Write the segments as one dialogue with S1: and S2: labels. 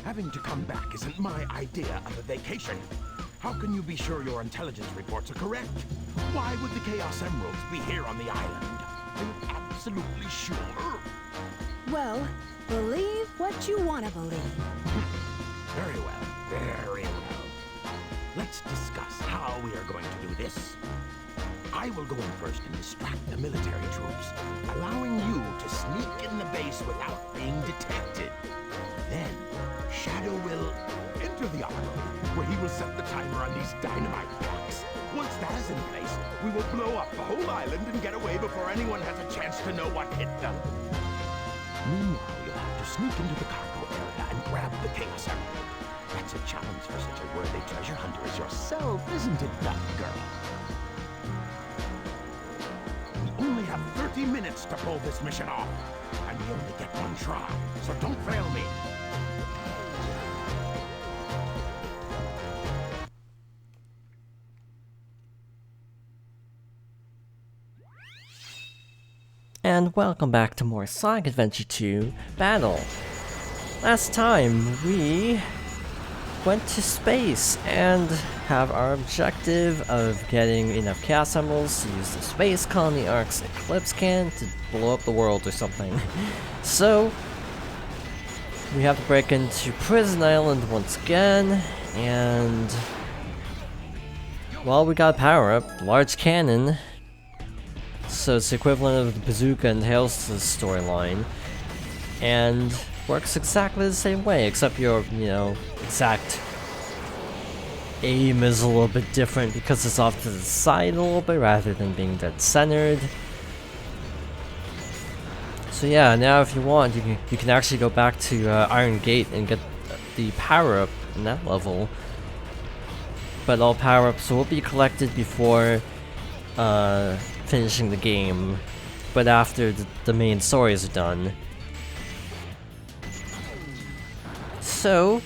S1: Having to come back isn't my idea of a vacation. How can you be sure your intelligence reports are correct? Why would the Chaos Emeralds be here on the island? I'm absolutely sure.
S2: Well, believe what you want to believe.
S1: Very well, very well. Let's discuss how we are going to do this. I will go in first and distract the military troops, allowing you to sneak in the base without being detected. Then, Shadow will enter the armor, where he will set the timer on these dynamite blocks. Once that is in place, we will blow up the whole island and get away before anyone has a chance to know what hit them. Meanwhile, you'll have to sneak into the cargo area and grab the Chaos Emerald. That's a challenge for such a worthy treasure hunter as yourself, isn't it, that girl? We only have 30 minutes to pull this mission off, and we only get one try, so don't fail me.
S3: And welcome back to more Sonic Adventure 2 Battle. Last time we went to space and have our objective of getting enough Chaos Emeralds to use the Space Colony Ark's Eclipse Cannon to blow up the world or something. So we have to break into Prison Island once again, and well, we got a power-up, large cannon. So it's the equivalent of the bazooka in Tails' storyline, and works exactly the same way, except your, exact aim is a little bit different because it's off to the side a little bit rather than being dead centered. So yeah, now if you want, you can actually go back to Iron Gate and get the power-up in that level. But all power-ups will be collected before finishing the game, but after the main stories are done. So,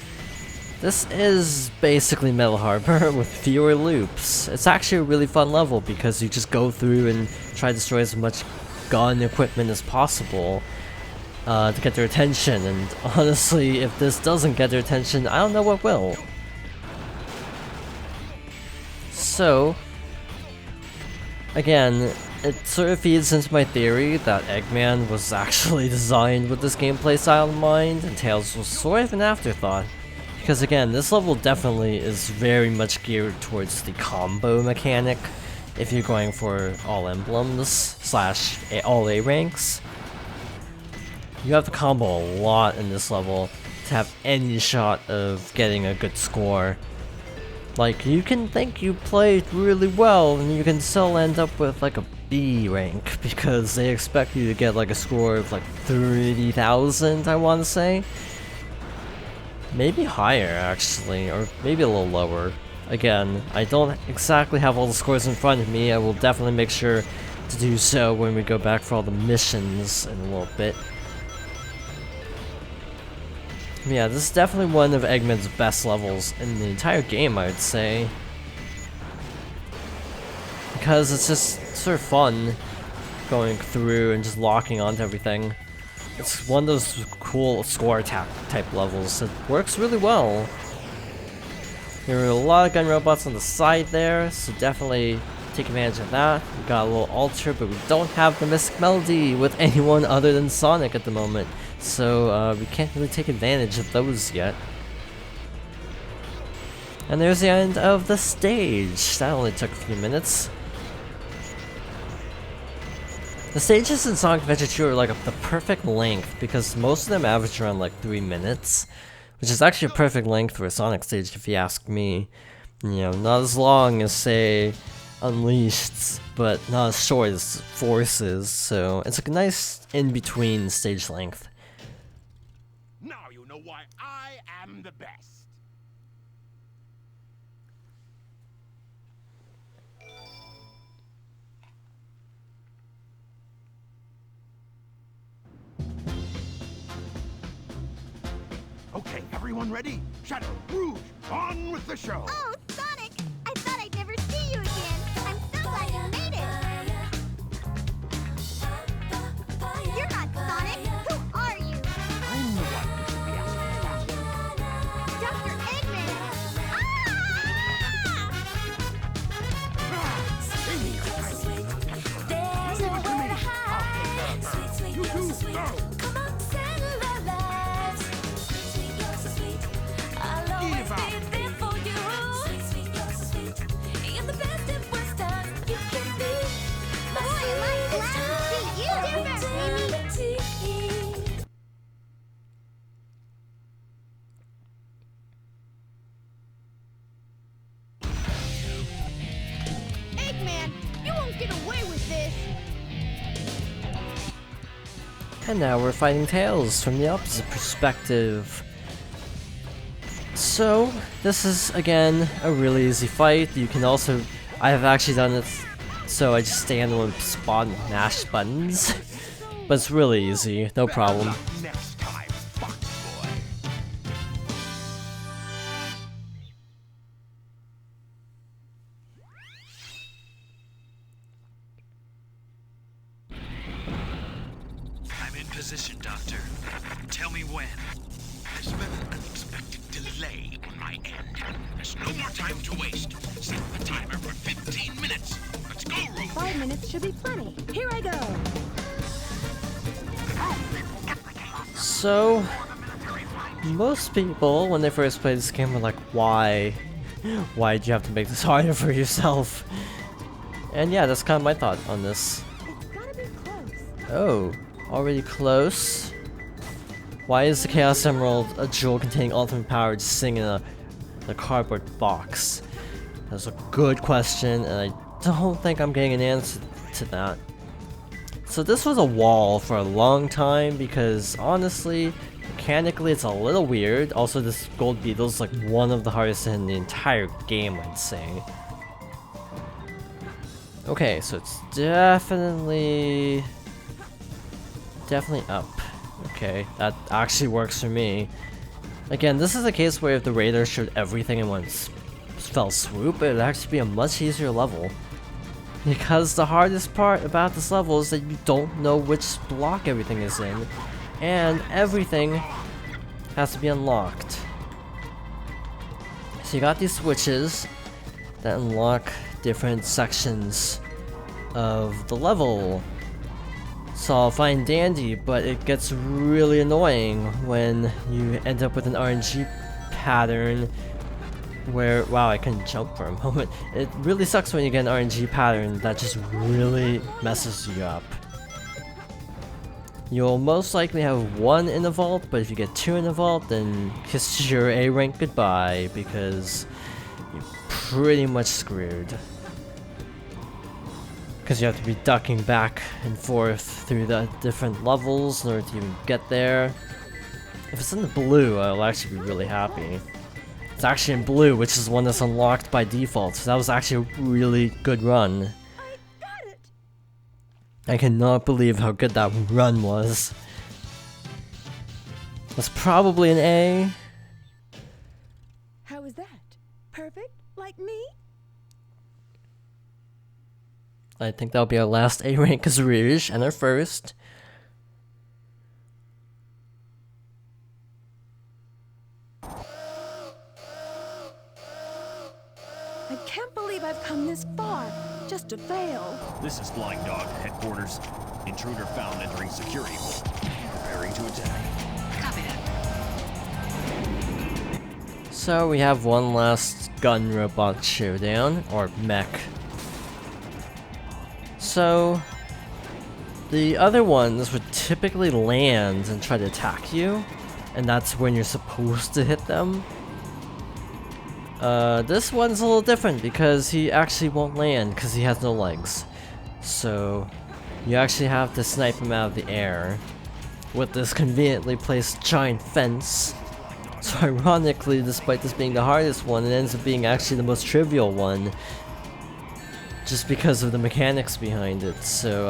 S3: this is basically Metal Harbor with fewer loops. It's actually a really fun level because you just go through and try to destroy as much gun equipment as possible to get their attention, and honestly, if this doesn't get their attention, I don't know what will. So, again, it sort of feeds into my theory that Eggman was actually designed with this gameplay style in mind, and Tails was sort of an afterthought. Because again, this level definitely is very much geared towards the combo mechanic, if you're going for all emblems / all A ranks. You have to combo a lot in this level to have any shot of getting a good score. Like, you can think you played really well, and you can still end up with like a B rank, because they expect you to get like a score of like 30,000, I want to say. Maybe higher, actually, or maybe a little lower. Again, I don't exactly have all the scores in front of me. I will definitely make sure to do so when we go back for all the missions in a little bit. Yeah, this is definitely one of Eggman's best levels in the entire game, I would say. Because it's just sort of fun going through and just locking onto everything. It's one of those cool score attack type levels that works really well. There are a lot of gun robots on the side there, so definitely take advantage of that. We got a little Ultra, but we don't have the Mystic Melody with anyone other than Sonic at the moment. So we can't really take advantage of those yet. And there's the end of the stage. That only took a few minutes. The stages in Sonic Adventure 2 are like the perfect length, because most of them average around like 3 minutes, which is actually a perfect length for a Sonic stage if you ask me. You know, not as long as, say, Unleashed, but not as short as Forces, so it's a nice in-between stage length.
S1: Now you know why I am the best. Okay, everyone ready? Shadow, Rouge, on with the show!
S4: Oh, Sonic! I thought I'd never see you again. I'm so glad you made it. You're not Sonic. Who are you?
S1: I'm the one who should be asking that.
S5: Come on, settle our lives. Sweet, you're so sweet. I'll always be there for you. Sweet, you're so sweet. In the best and worst times, you can be my
S4: Boy, am I glad to see you different, Amy. Eggman, you won't get away with this.
S3: And now we're fighting Tails from the opposite perspective. So, this is, again, a really easy fight. You can also... I have actually done it so I just stand on one spot and mash buttons. But it's really easy, no problem.
S1: Next time, Fox Boy.
S6: I'm in position, Doctor. Tell me when.
S1: There's been an unexpected delay on my end. There's no more time to waste. Set the timer for 15 minutes. Let's go, Rube.
S2: 5 minutes should be plenty. Here I go.
S3: So, most people, when they first play this game, are like, why? Why'd you have to make this harder for yourself? And yeah, that's kind of my thought on this.
S2: It's gotta be close.
S3: Oh, already close? Why is the Chaos Emerald a jewel containing ultimate power just sitting in a cardboard box? That's a good question, and I don't think I'm getting an answer to that. So this was a wall for a long time because honestly, mechanically it's a little weird. Also, this gold beetle is like one of the hardest in the entire game, I'd say. Okay, so it's definitely up. Okay, that actually works for me. Again, this is a case where if the radar showed everything in one fell swoop, it would actually be a much easier level. Because the hardest part about this level is that you don't know which block everything is in, and everything has to be unlocked. So you got these switches that unlock different sections of the level. It's all fine and dandy, but it gets really annoying when you end up with an RNG pattern where, wow, I couldn't jump for a moment. It really sucks when you get an RNG pattern that just really messes you up. You'll most likely have one in the vault, but if you get two in the vault, then kiss your A rank goodbye, because you're pretty much screwed. Because you have to be ducking back and forth through the different levels in order to even get there. If it's in the blue, I'll actually be really happy. It's actually in blue, which is the one that's unlocked by default, so that was actually a really good run.
S2: I got it.
S3: I cannot believe how good that run was. That's probably an A.
S2: How is that? Perfect? Like me?
S3: I think that'll be our last A rank as Rouge, and our first.
S2: I can't believe I've come this far, just to fail.
S6: This is Flying Dog headquarters. Intruder found entering security. Preparing to attack.
S5: Copy that.
S3: So we have one last gun robot showdown, or mech. So the other ones would typically land and try to attack you, and that's when you're supposed to hit them. This one's a little different because he actually won't land because he has no legs. So you actually have to snipe him out of the air with this conveniently placed giant fence. So ironically, despite this being the hardest one, it ends up being actually the most trivial one, just because of the mechanics behind it. So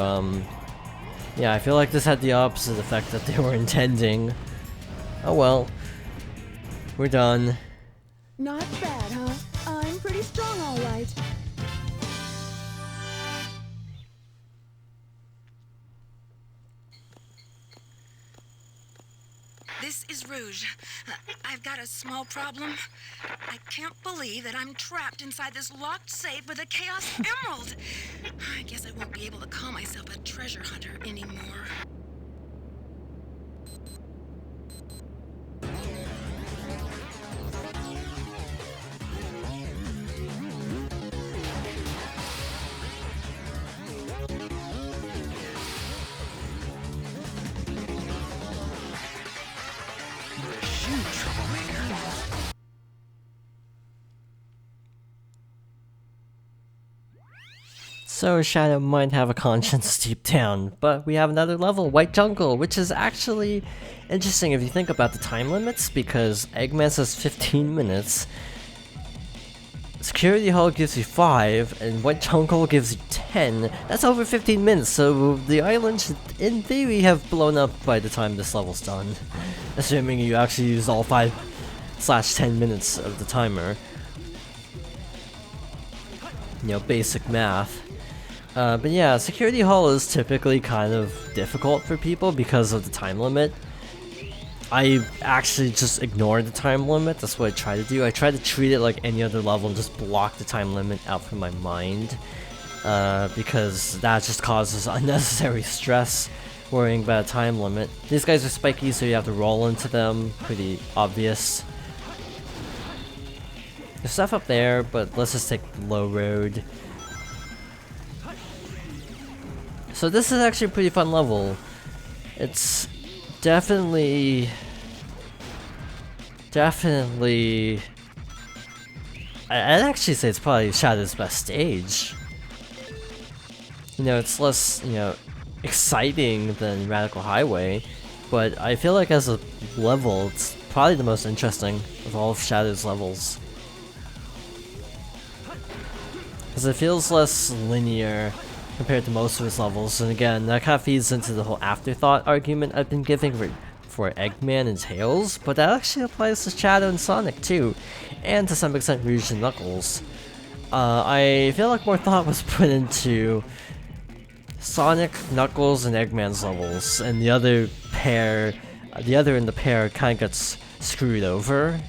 S3: yeah, I feel like this had the opposite effect that they were intending. Oh well, we're done.
S2: Not bad, huh? I'm pretty strong, all right.
S7: This is Rouge. I've got a small problem. I can't believe that I'm trapped inside this locked safe with a Chaos Emerald. I guess I won't be able to call myself a treasure hunter anymore.
S3: So Shadow might have a conscience deep down, but we have another level, White Jungle, which is actually interesting if you think about the time limits, because Eggman says 15 minutes, Security Hall gives you 5, and White Jungle gives you 10. That's over 15 minutes, so the island should, in theory, have blown up by the time this level's done. Assuming you actually use all 5/10 minutes of the timer. You know, basic math. But yeah, Security Hall is typically kind of difficult for people because of the time limit. I actually just ignore the time limit, that's what I try to do. I try to treat it like any other level and just block the time limit out from my mind. Because that just causes unnecessary stress, worrying about a time limit. These guys are spiky, so you have to roll into them, pretty obvious. There's stuff up there, but let's just take the low road. So this is actually a pretty fun level. It's definitely, I'd actually say it's probably Shadow's best stage. You know, it's less, you know, exciting than Radical Highway, but I feel like as a level, it's probably the most interesting of all of Shadow's levels. Because it feels less linear compared to most of his levels, and again, that kind of feeds into the whole afterthought argument I've been giving for Eggman and Tails, but that actually applies to Shadow and Sonic too, and to some extent Rouge and Knuckles. I feel like more thought was put into Sonic, Knuckles, and Eggman's levels, and the other in the pair kind of gets screwed over.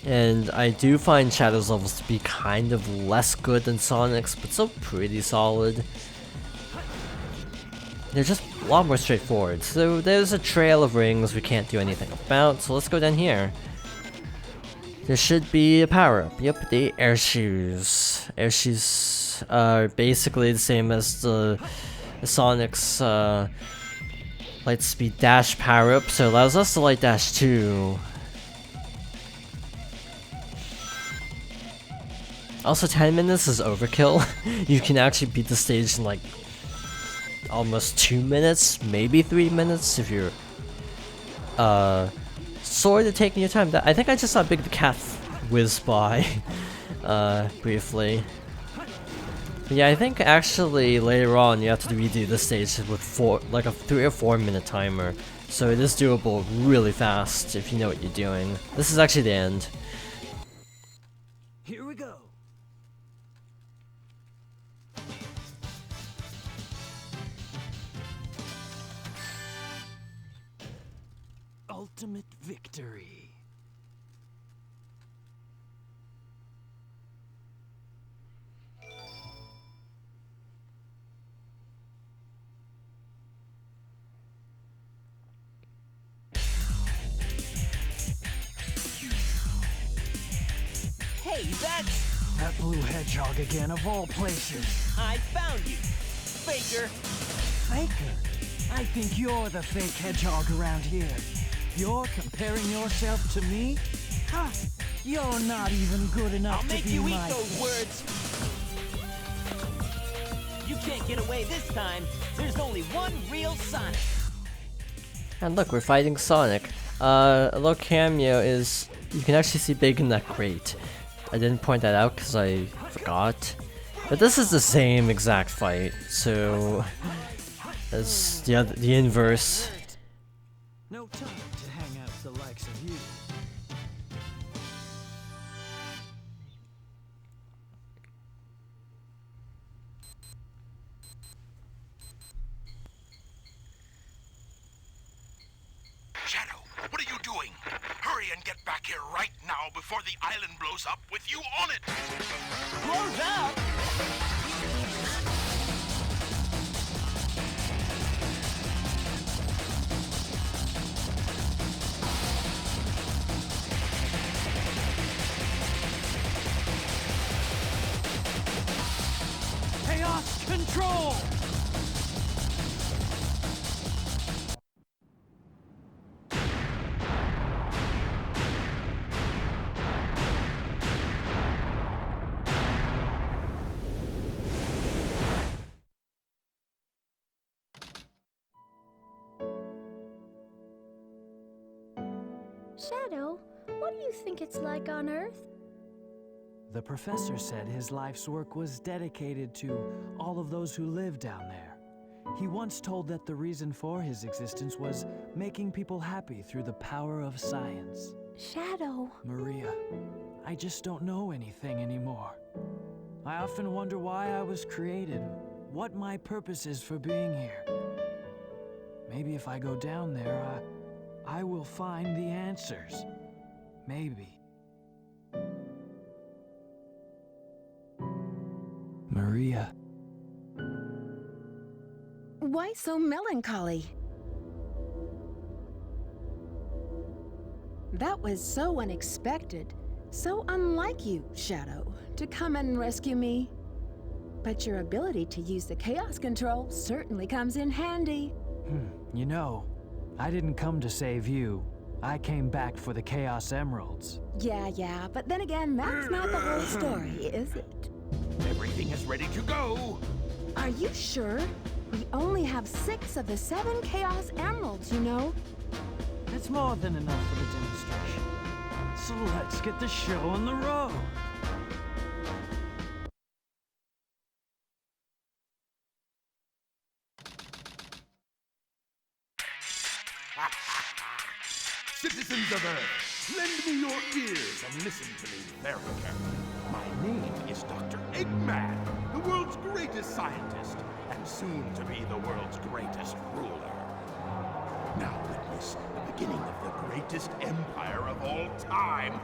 S3: And I do find Shadow's levels to be kind of less good than Sonic's, but still pretty solid. They're just a lot more straightforward. So there's a trail of rings we can't do anything about, so let's go down here. There should be a power-up. Yep, the air shoes. Air shoes are basically the same as the Sonic's light speed dash power-up, so it allows us to light dash too. Also, 10 minutes is overkill. You can actually beat the stage in like almost 2 minutes, maybe 3 minutes if you're sort of taking your time. I think I just saw Big the Cat whiz by briefly. But yeah, I think actually later on you have to redo the stage with like a 3 or 4 minute timer. So it is doable really fast if you know what you're doing. This is actually the end.
S1: Here we go. Ultimate victory.
S8: Hey, that's...
S9: That blue hedgehog again, of all places.
S8: I found you, Faker.
S9: Faker? I think you're the fake hedgehog around here. You're comparing yourself to me? Ha! You're not even good enough
S8: I'll
S9: to
S8: make
S9: be
S8: you
S9: my...
S8: eat those words. You can't get away this time. There's only one real Sonic.
S3: And look, we're fighting Sonic. A little cameo is you can actually see Big in that crate. I didn't point that out because I forgot. But this is the same exact fight, so as the inverse.
S9: No time to hang out with the likes of you.
S1: Shadow, what are you doing? Hurry and get back here right now before the island blows up with you on it!
S8: Blows up?
S9: Chaos control!
S4: Shadow, what do you think it's like on Earth?
S9: The professor said his life's work was dedicated to all of those who live down there. He once told that the reason for his existence was making people happy through the power of science.
S2: Shadow.
S9: Maria, I just don't know anything anymore. I often wonder why I was created, what my purpose is for being here. Maybe if I go down there, I will find the answers. Maybe. Maria.
S2: Why so melancholy? That was so unexpected, so unlike you, Shadow, to come and rescue me. But your ability to use the chaos control certainly comes in handy.
S9: You know, I didn't come to save you. I came back for the Chaos Emeralds.
S2: Yeah, but then again, that's not the whole story, is it?
S1: Everything is ready to go.
S2: Are you sure? We only have 6 of the 7 Chaos Emeralds, you know.
S9: That's more than enough for the demonstration. So let's get the show on the road.
S1: Citizens of Earth, lend me your ears and listen to me very carefully. My name is Dr. Eggman, the world's greatest scientist, and soon to be the world's greatest ruler. Now witness the beginning of the greatest empire of all time.